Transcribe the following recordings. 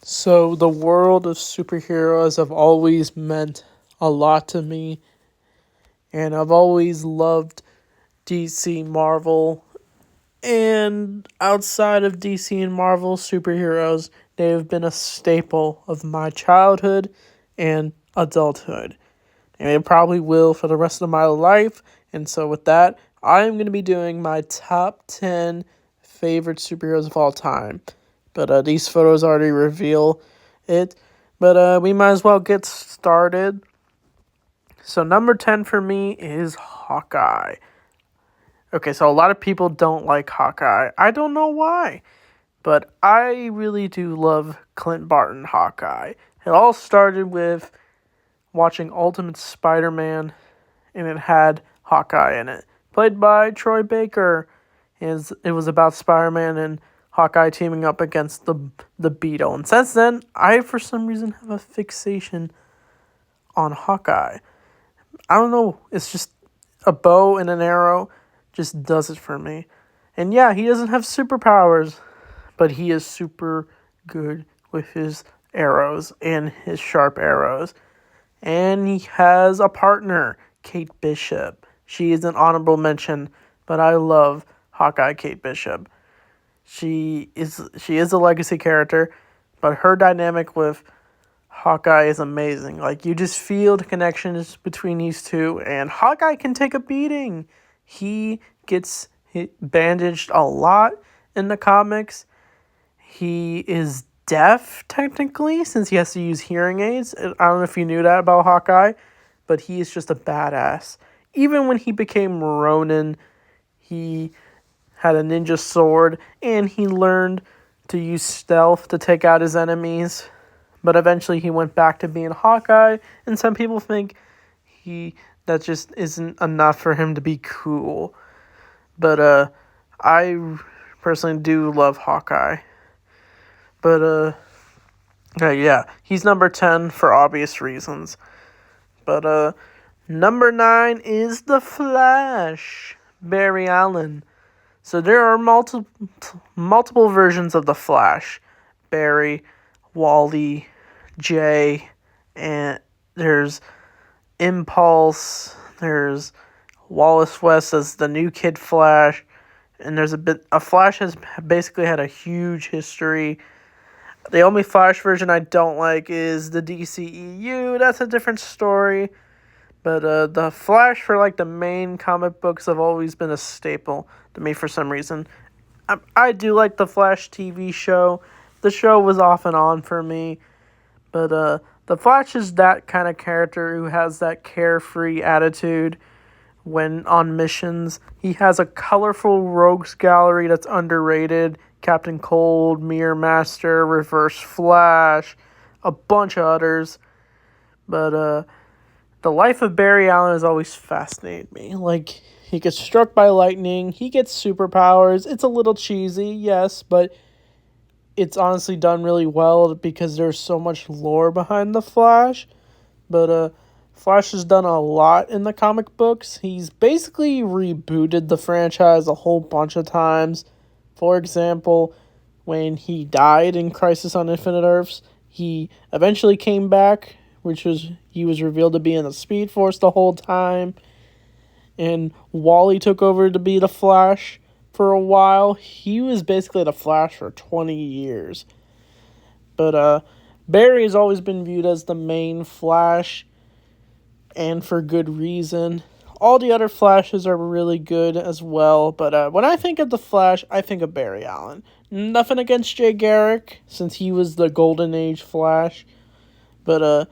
So the world of superheroes have always meant a lot to me, and I've always loved DC, Marvel, and outside of DC and Marvel superheroes, they have been a staple of my childhood and adulthood. And they probably will for the rest of my life. And so with that, I am going to be doing my top 10 favorite superheroes of all time. But these photos already reveal it. But we might as well get started. So number 10 for me is Hawkeye. Okay, so a lot of people don't like Hawkeye. I don't know why. But I really do love Clint Barton Hawkeye. It all started with watching Ultimate Spider-Man, and it had Hawkeye in it, played by Troy Baker. It was about Spider-Man and Hawkeye teaming up against the Beetle. And since then, I, for some reason, have a fixation on Hawkeye. I don't know, it's just a bow and an arrow just does it for me. And yeah, he doesn't have superpowers, but he is super good with his arrows and his sharp arrows. And he has a partner, Kate Bishop. She is an honorable mention, but I love Hawkeye Kate Bishop. She is a legacy character, but her dynamic with Hawkeye is amazing. Like, you just feel the connections between these two, and Hawkeye can take a beating. He gets bandaged a lot in the comics. He is deaf, technically, since he has to use hearing aids. I don't know if you knew that about Hawkeye, but he is just a badass. Even when he became Ronin, he had a ninja sword, and he learned to use stealth to take out his enemies. But eventually he went back to being Hawkeye, and some people think that just isn't enough for him to be cool. But I personally do love Hawkeye. But yeah, he's number 10 for obvious reasons. But number 9 is The Flash, Barry Allen. So there are multiple versions of The Flash. Barry, Wally, Jay, and there's Impulse, there's Wallace West as the new Kid Flash, and a Flash has basically had a huge history. The only Flash version I don't like is the DCEU. That's a different story. But the Flash for like the main comic books have always been a staple to me for some reason. I do like the Flash TV show. The show was off and on for me. But the Flash is that kind of character who has that carefree attitude when on missions. He has a colorful rogues gallery that's underrated. Captain Cold, Mirror Master, Reverse Flash, a bunch of others. But the life of Barry Allen has always fascinated me. Like, he gets struck by lightning, he gets superpowers. It's a little cheesy, yes, but it's honestly done really well because there's so much lore behind the Flash. But Flash has done a lot in the comic books. He's basically rebooted the franchise a whole bunch of times. For example, when he died in Crisis on Infinite Earths, he eventually came back, he was revealed to be in the Speed Force the whole time. And Wally took over to be the Flash for a while. He was basically the Flash for 20 years. But Barry has always been viewed as the main Flash, and for good reason. All the other Flashes are really good as well, but when I think of the Flash, I think of Barry Allen. Nothing against Jay Garrick, since he was the Golden Age Flash. But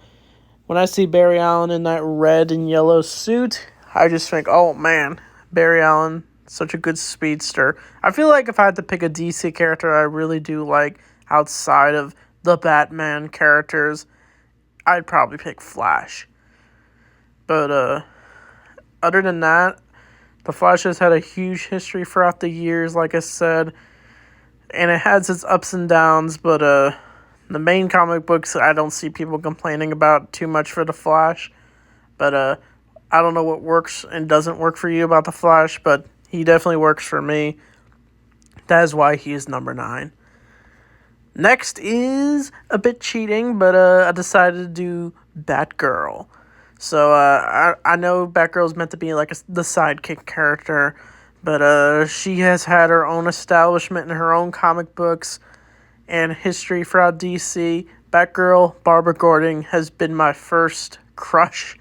when I see Barry Allen in that red and yellow suit, I just think, oh man, Barry Allen, such a good speedster. I feel like if I had to pick a DC character I really do like outside of the Batman characters, I'd probably pick Flash. But other than that, the Flash has had a huge history throughout the years, like I said, and it has its ups and downs, but the main comic books I don't see people complaining about too much for the Flash. But I don't know what works and doesn't work for you about the Flash, but he definitely works for me. That is why he is number 9. Next is a bit cheating, but I decided to do Batgirl. So I know Batgirl's meant to be like the sidekick character, but she has had her own establishment in her own comic books and history throughout DC. Batgirl, Barbara Gordon, has been my first crush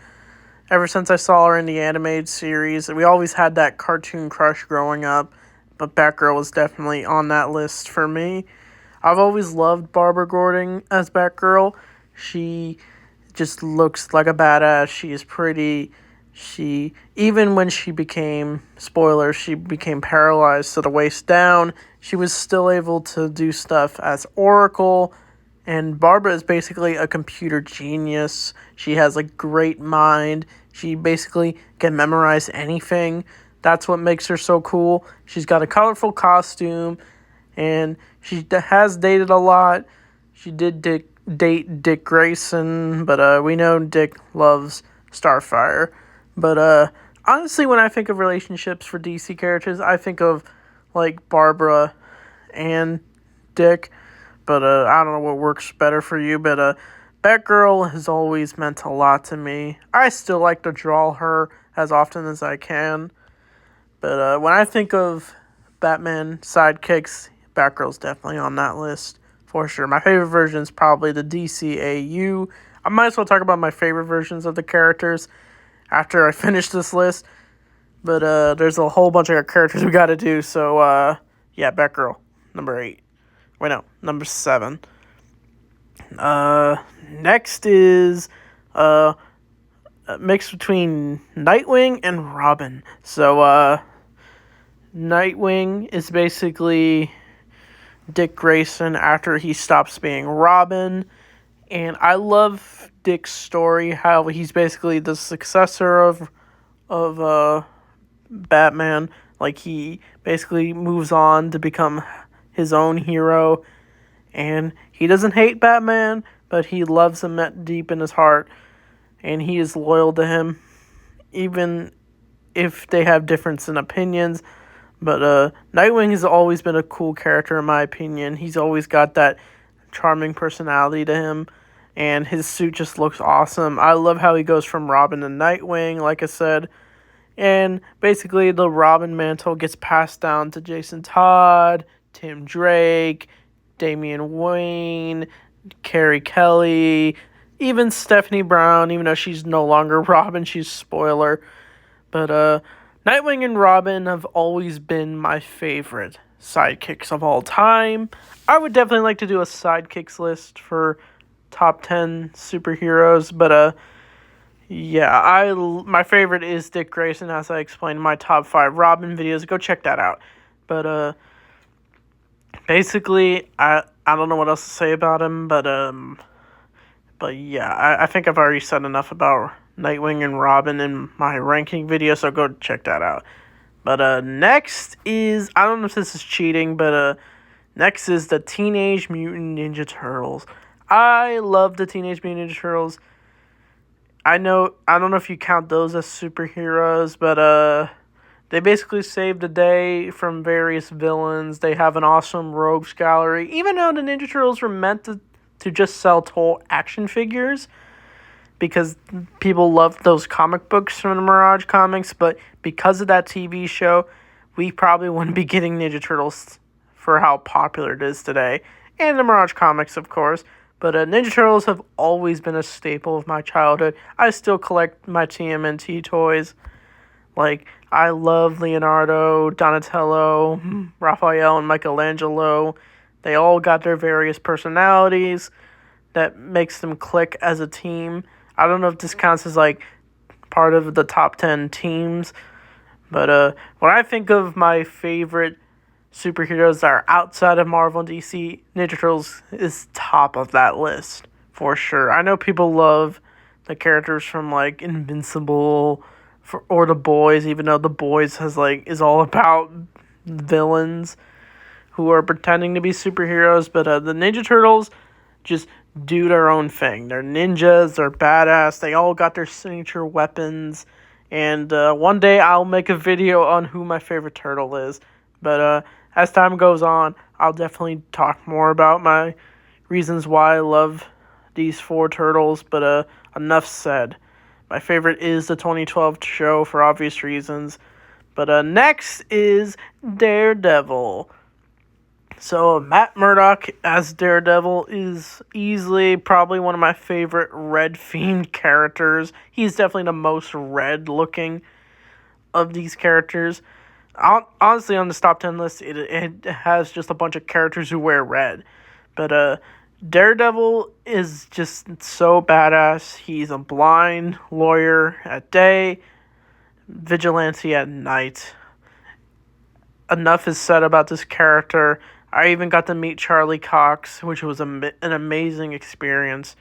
ever since I saw her in the animated series. We always had that cartoon crush growing up, but Batgirl was definitely on that list for me. I've always loved Barbara Gordon as Batgirl. She just looks like a badass. She is pretty. Even when she became, spoilers, she became paralyzed to the waist down, she was still able to do stuff as Oracle. And Barbara is basically a computer genius. She has a great mind. She basically can memorize anything. That's what makes her so cool. She's got a colorful costume, and she has dated a lot. She did date Dick Grayson, but we know Dick loves Starfire. But honestly, when I think of relationships for DC characters, I think of like Barbara and Dick. But I don't know what works better for you. But Batgirl has always meant a lot to me. I still like to draw her as often as I can. But when I think of Batman sidekicks, Batgirl's definitely on that list for sure. My favorite version is probably the DCAU. I might as well talk about my favorite versions of the characters after I finish this list. But there's a whole bunch of characters we got to do. So yeah, Batgirl, number 8. Wait, no, number 7. Next is a mix between Nightwing and Robin. So Nightwing is basically Dick Grayson after he stops being Robin. And I love Dick's story, how he's basically the successor of Batman. Like, he basically moves on to become his own hero. And he doesn't hate Batman, but he loves him deep in his heart. And he is loyal to him, even if they have difference in opinions. But Nightwing has always been a cool character, in my opinion. He's always got that charming personality to him, and his suit just looks awesome. I love how he goes from Robin to Nightwing, like I said. And basically, the Robin mantle gets passed down to Jason Todd, Tim Drake, Damian Wayne, Carrie Kelly, even Stephanie Brown, even though she's no longer Robin, she's spoiler. But Nightwing and Robin have always been my favorite sidekicks of all time. I would definitely like to do a sidekicks list for top 10 superheroes, but yeah, my favorite is Dick Grayson, as I explained in my top 5 Robin videos. Go check that out. But basically, I don't know what else to say about him, but yeah, I think I've already said enough about Nightwing and Robin in my ranking video, so go check that out. But next is, I don't know if this is cheating, but next is the Teenage Mutant Ninja Turtles. I love the Teenage Mutant Ninja Turtles. I don't know if you count those as superheroes, but they basically saved the day from various villains. They have an awesome rogues gallery. Even though the Ninja Turtles were meant to just sell toy action figures, because people loved those comic books from the Mirage Comics, but because of that TV show, we probably wouldn't be getting Ninja Turtles for how popular it is today. And the Mirage Comics, of course. But Ninja Turtles have always been a staple of my childhood. I still collect my TMNT toys. Like, I love Leonardo, Donatello, Raphael, and Michelangelo. They all got their various personalities that makes them click as a team. I don't know if this counts as, like, part of the top 10 teams. But when I think of my favorite superheroes that are outside of Marvel and DC, Ninja Turtles is top of that list, for sure. I know people love the characters from, like, Invincible or The Boys, even though The Boys is all about villains who are pretending to be superheroes. But the Ninja Turtles just do their own thing. They're ninjas, they're badass, they all got their signature weapons. And one day I'll make a video on who my favorite turtle is. But as time goes on, I'll definitely talk more about my reasons why I love these four turtles, but enough said. My favorite is the 2012 show for obvious reasons. But next is Daredevil. So Matt Murdock as Daredevil is easily probably one of my favorite Red Fiend characters. He's definitely the most red looking of these characters. Honestly, on the top 10 list, it has just a bunch of characters who wear red. But Daredevil is just so badass. He's a blind lawyer at day, vigilante at night. Enough is said about this character. I even got to meet Charlie Cox, which was an amazing experience.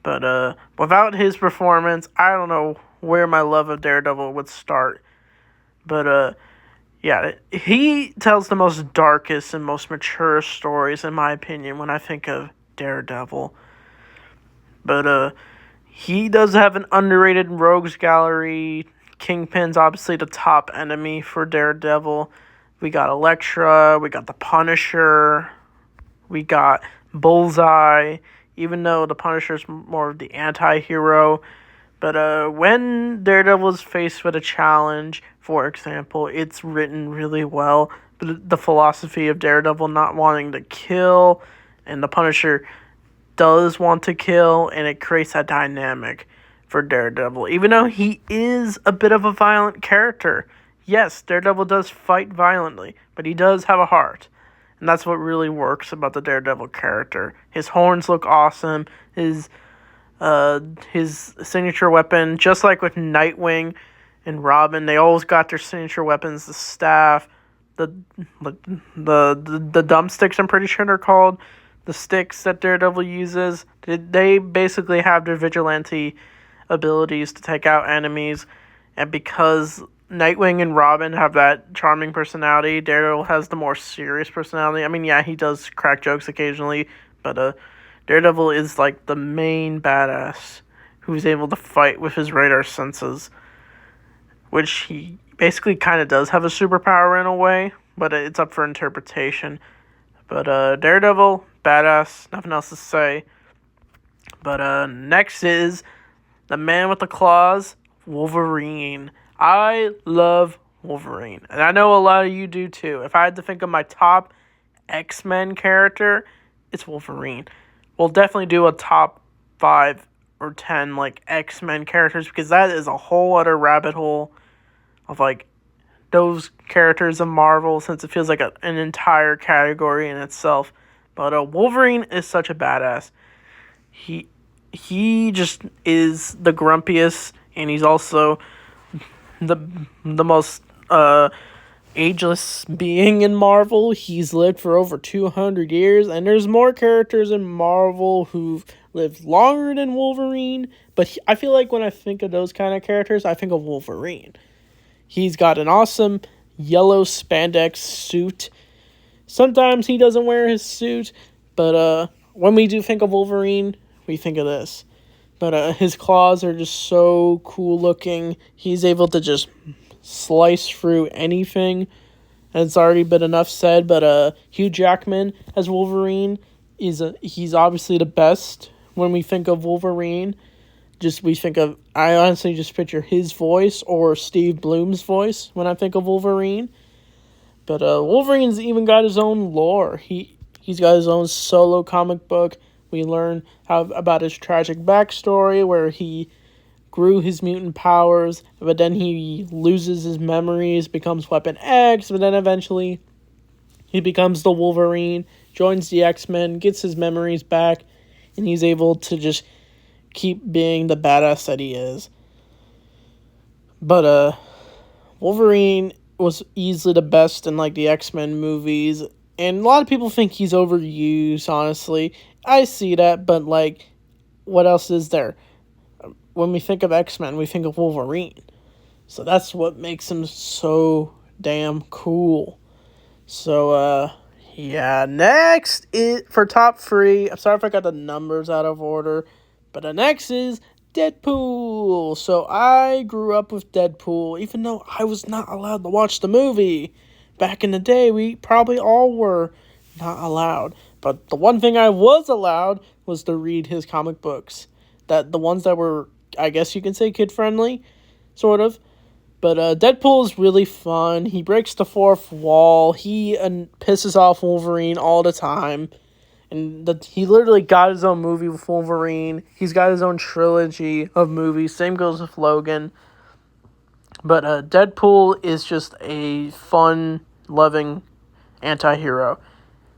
But without his performance, I don't know where my love of Daredevil would start. But yeah, he tells the most darkest and most mature stories, in my opinion, when I think of Daredevil. But he does have an underrated rogues gallery. Kingpin's obviously the top enemy for Daredevil. We got Elektra, we got the Punisher, we got Bullseye, even though the Punisher's more of the anti-hero. But when Daredevil is faced with a challenge, for example, it's written really well. The philosophy of Daredevil not wanting to kill, and the Punisher does want to kill, and it creates that dynamic for Daredevil. Even though he is a bit of a violent character, yes, Daredevil does fight violently, but he does have a heart. And that's what really works about the Daredevil character. His horns look awesome. His signature weapon, just like with Nightwing and Robin, they always got their signature weapons, the staff, the dumbsticks, I'm pretty sure they're called. The sticks that Daredevil uses, they basically have their vigilante abilities to take out enemies. And because Nightwing and Robin have that charming personality, Daredevil has the more serious personality. I mean, yeah, he does crack jokes occasionally, but Daredevil is like the main badass who's able to fight with his radar senses, which he basically kind of does have a superpower in a way, but it's up for interpretation. But Daredevil, badass, nothing else to say. But next is the man with the claws, Wolverine. I love Wolverine, and I know a lot of you do too. If I had to think of my top X-Men character, it's Wolverine. We'll definitely do a top 5 or 10 like X-Men characters, because that is a whole other rabbit hole of like those characters of Marvel, since it feels like an entire category in itself. But Wolverine is such a badass. He just is the grumpiest, and he's also the most ageless being in Marvel. He's lived for over 200 years, and there's more characters in Marvel who've lived longer than Wolverine, but I feel like when I think of those kind of characters, I think of Wolverine. He's got an awesome yellow spandex suit. Sometimes he doesn't wear his suit, but when we do think of Wolverine, we think of this. But his claws are just so cool looking. He's able to just slice through anything. And it's already been enough said, but Hugh Jackman as Wolverine he's obviously the best when we think of Wolverine. I honestly just picture his voice or Steve Bloom's voice when I think of Wolverine. But Wolverine's even got his own lore. He's got his own solo comic book. We learn about his tragic backstory, where he grew his mutant powers, but then he loses his memories, becomes Weapon X, but then eventually he becomes the Wolverine, joins the X-Men, gets his memories back, and he's able to just keep being the badass that he is. But Wolverine was easily the best in like the X-Men movies, and a lot of people think he's overused, honestly. I see that, but like, what else is there? When we think of X-Men, we think of Wolverine. So that's what makes him so damn cool. So, yeah, next is for top 3. I'm sorry if I got the numbers out of order, but the next is Deadpool. So I grew up with Deadpool, even though I was not allowed to watch the movie back in the day, we probably all were not allowed. But the one thing I was allowed was to read his comic books. That the ones that were, I guess you can say, kid-friendly, sort of. But Deadpool is really fun. He breaks the fourth wall. He pisses off Wolverine all the time. And he literally got his own movie with Wolverine. He's got his own trilogy of movies. Same goes with Logan. But Deadpool is just a fun-loving anti-hero.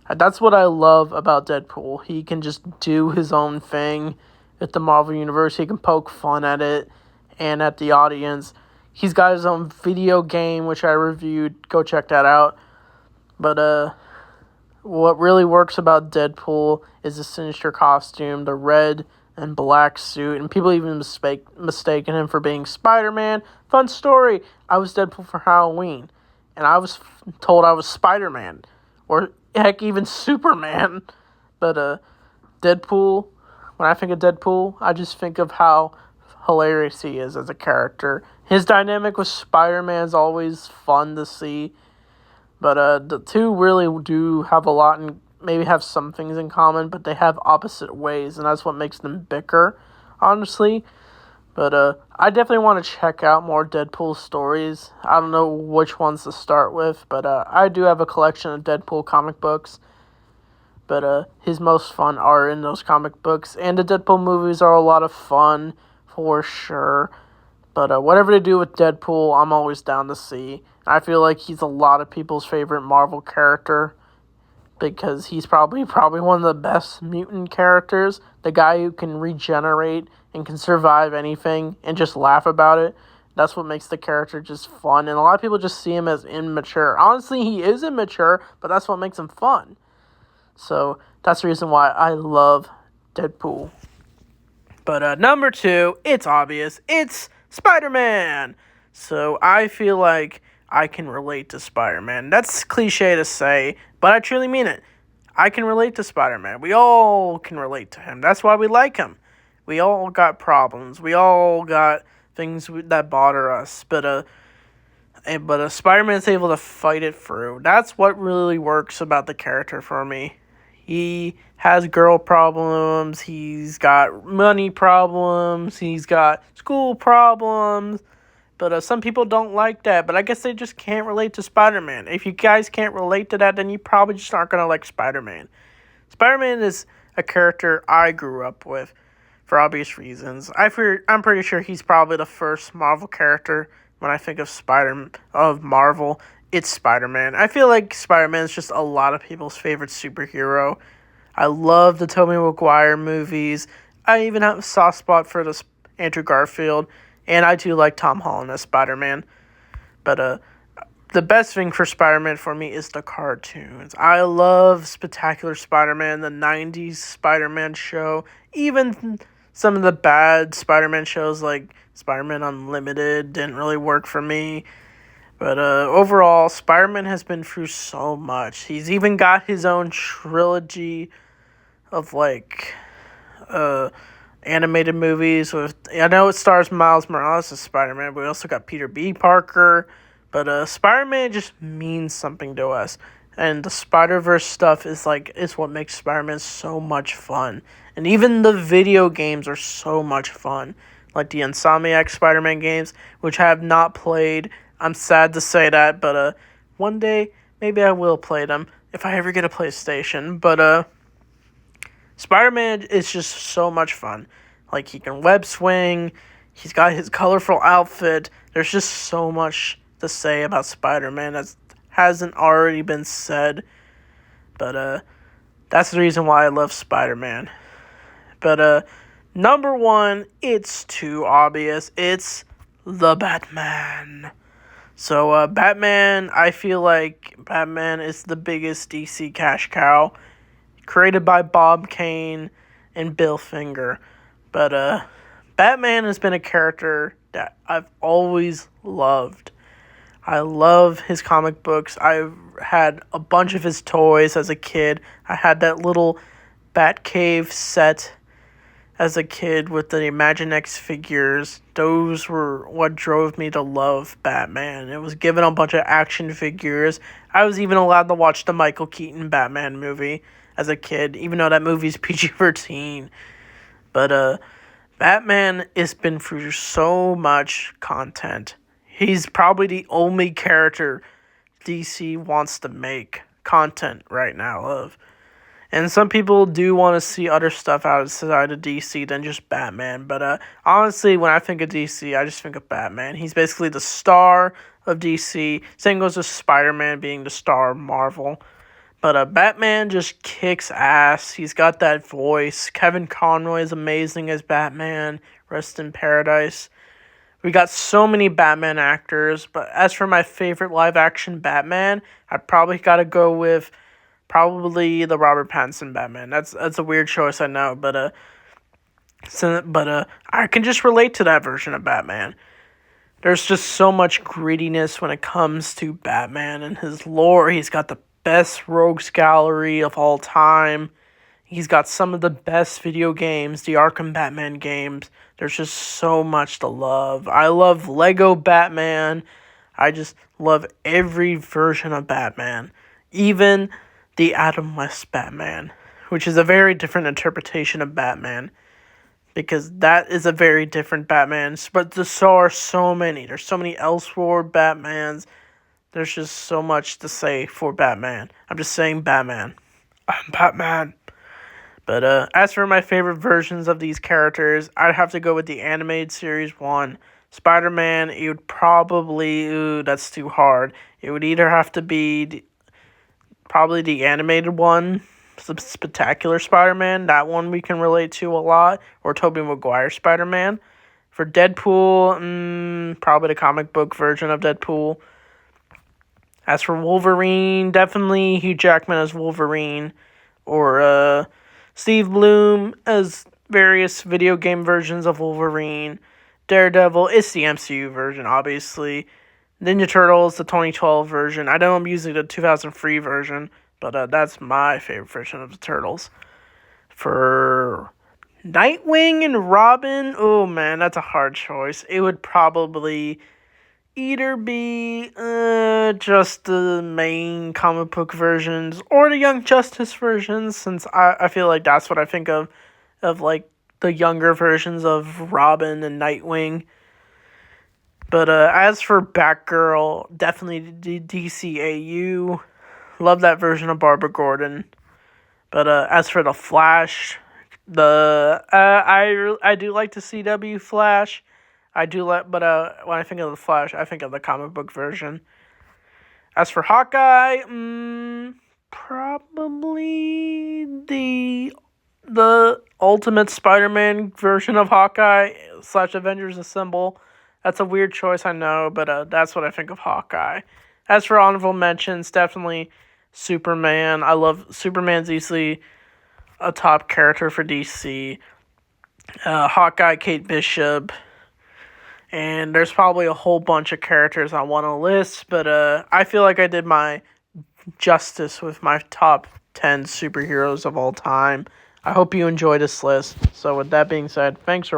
That's what I love about Deadpool. He can just do his own thing at the Marvel Universe. He can poke fun at it and at the audience. He's got his own video game, which I reviewed. Go check that out. But what really works about Deadpool is the sinister costume, the red and black suit, and people even mistaken him for being Spider-Man. Fun story, I was Deadpool for Halloween, and I was told I was Spider-Man, or heck, even Superman. But Deadpool, when I think of Deadpool, I just think of how hilarious he is as a character. His dynamic with Spider-Man is always fun to see. But the two really do have a lot and maybe have some things in common, but they have opposite ways, and that's what makes them bicker, honestly. But I definitely want to check out more Deadpool stories. I don't know which ones to start with, but I do have a collection of Deadpool comic books. But his most fun are in those comic books, and the Deadpool movies are a lot of fun, for sure. But whatever they do with Deadpool, I'm always down to see. I feel like he's a lot of people's favorite Marvel character because he's probably one of the best mutant characters. The guy who can regenerate and can survive anything and just laugh about it. That's what makes the character just fun. And a lot of people just see him as immature. Honestly, he is immature, but that's what makes him fun. So that's the reason why I love Deadpool. But number 2, it's obvious. It's Spider-Man. So I feel like I can relate to Spider-Man. That's cliche to say, but I truly mean it. I can relate to Spider-Man. We all can relate to him. That's why we like him. We all got problems. We all got things that bother us. But Spider-Man's able to fight it through. That's what really works about the character for me. He has girl problems. He's got money problems. He's got school problems. But some people don't like that. But I guess they just can't relate to Spider-Man. If you guys can't relate to that, then you probably just aren't going to like Spider-Man. Spider-Man is a character I grew up with for obvious reasons. I'm pretty sure he's probably the first Marvel character when I think of Marvel. It's Spider-Man. I feel like Spider-Man is just a lot of people's favorite superhero. I love the Tobey Maguire movies. I even have a soft spot for the Andrew Garfield. And I do like Tom Holland as Spider-Man. But the best thing for Spider-Man for me is the cartoons. I love Spectacular Spider-Man, the 90s Spider-Man show. Even some of the bad Spider-Man shows like Spider-Man Unlimited didn't really work for me. But overall, Spider-Man has been through so much. He's even got his own trilogy of animated movies I know it stars Miles Morales as Spider-Man, but we also got Peter B. Parker. But Spider-Man just means something to us. And the Spider-Verse stuff is what makes Spider-Man so much fun. And even the video games are so much fun. Like the Insomniac Spider-Man games, which I have not played. I'm sad to say that, but one day maybe I will play them if I ever get a PlayStation. But Spider-Man is just so much fun. Like, he can web swing. He's got his colorful outfit. There's just so much to say about Spider-Man that hasn't already been said. But that's the reason why I love Spider-Man. But number 1, it's too obvious. It's the Batman. So Batman, I feel like Batman is the biggest DC cash cow. Created by Bob Kane and Bill Finger. But Batman has been a character that I've always loved. I love his comic books. I've had a bunch of his toys as a kid. I had that little Batcave set as a kid with the Imaginext figures. Those were what drove me to love Batman. It was given a bunch of action figures. I was even allowed to watch the Michael Keaton Batman movie as a kid, even though that movie's PG-13. But Batman has been through so much content. He's probably the only character DC wants to make content right now of. And some people do want to see other stuff outside of DC than just Batman. But honestly, when I think of DC, I just think of Batman. He's basically the star of DC. Same goes with Spider-Man being the star of Marvel. But Batman just kicks ass. He's got that voice. Kevin Conroy is amazing as Batman. Rest in paradise. We got so many Batman actors. But as for my favorite live-action Batman, I probably got to go with probably the Robert Pattinson Batman. That's a weird choice, I know, but I can just relate to that version of Batman. There's just so much grittiness when it comes to Batman and his lore. He's got the best rogues gallery of all time. He's got some of the best video games, the Arkham Batman games. There's just so much to love. I love Lego Batman. I just love every version of Batman. Even the Adam West Batman, which is a very different interpretation of Batman, because that is a very different Batman, but so are so many. There's so many Elseworld Batmans. There's just so much to say for Batman. I'm just saying Batman. I'm Batman. But as for my favorite versions of these characters, I'd have to go with the animated series one. Spider-Man, it would probably, that's too hard. It would either have to be probably the animated one, Spectacular Spider-Man. That one we can relate to a lot. Or Tobey Maguire Spider-Man. For Deadpool, probably the comic book version of Deadpool. As for Wolverine, definitely Hugh Jackman as Wolverine. Or Steve Blum as various video game versions of Wolverine. Daredevil, it's the MCU version, obviously. Ninja Turtles, the 2012 version. I know I'm using the 2003 version, but that's my favorite version of the Turtles. For Nightwing and Robin, oh man, that's a hard choice. It would probably either be just the main comic book versions or the Young Justice versions, since I feel like that's what I think of like the younger versions of Robin and Nightwing. But as for Batgirl, definitely the DCAU. Love that version of Barbara Gordon. But as for the Flash, I do like the CW Flash. I do like, but when I think of the Flash, I think of the comic book version. As for Hawkeye, probably the Ultimate Spider-Man version of Hawkeye / Avengers Assemble. That's a weird choice, I know, but that's what I think of Hawkeye. As for honorable mentions, definitely Superman. I love Superman's easily a top character for DC. Hawkeye, Kate Bishop. And there's probably a whole bunch of characters I want to list, but I feel like I did my justice with my top 10 superheroes of all time. I hope you enjoyed this list. So with that being said, thanks for